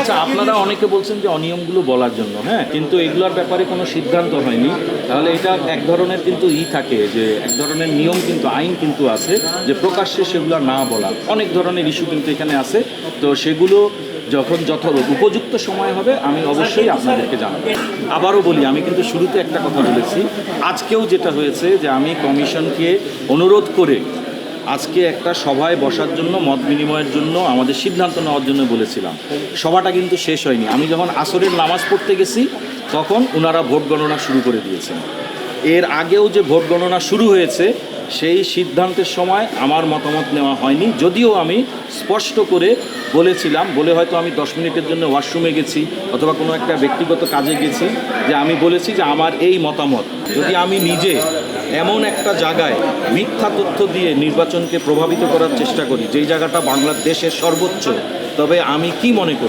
আচ্ছা, আপনারা অনেকে বলছেন যে অনিয়মগুলো বলার জন্য, হ্যাঁ, কিন্তু এগুলোর ব্যাপারে কোনো সিদ্ধান্ত হয়নি। তাহলে এটা এক ধরনের কিন্তু থাকে যে এক ধরনের নিয়ম কিন্তু আইন কিন্তু আছে যে প্রকাশ্যে সেগুলো না বলা। অনেক ধরনের ইস্যু কিন্তু এখানে আছে। তো সেগুলো যখন উপযুক্ত সময় হবে আমি অবশ্যই আপনাদেরকে জানাবো। আবারও বলি, আমি কিন্তু শুরুতে একটা কথা বলেছি, আজকেও যেটা হয়েছে যে আমি কমিশনকে অনুরোধ করে আজকে একটা সভায় বসার জন্য, মত বিনিময়ের জন্য, আমাদের সিদ্ধান্ত নেওয়ার জন্য বলেছিলাম। সভাটা কিন্তু শেষ হয়নি। আমি যখন আসরের নামাজ পড়তে গেছি তখন ওনারা ভোট গণনা শুরু করে দিয়েছেন। এর আগেও যে ভোট গণনা শুরু হয়েছে সেই সিদ্ধান্তের সময় আমার মতামত নেওয়া হয়নি, যদিও আমি স্পষ্ট করে বলেছিলাম, বলে হয়তো আমি 10 মিনিটের জন্য ওয়াশরুমে গেছি অথবা কোনো একটা ব্যক্তিগত কাজে গেছি, যে আমি বলেছি যে আমার এই মতামত। যদি আমি নিজে এমন একটা জায়গায় মিথ্যা তথ্য দিয়ে নির্বাচনকে প্রভাবিত করার চেষ্টা করি, যেই জায়গাটা বাংলাদেশের সর্বোচ্চ, তবে আমি কি মনে করি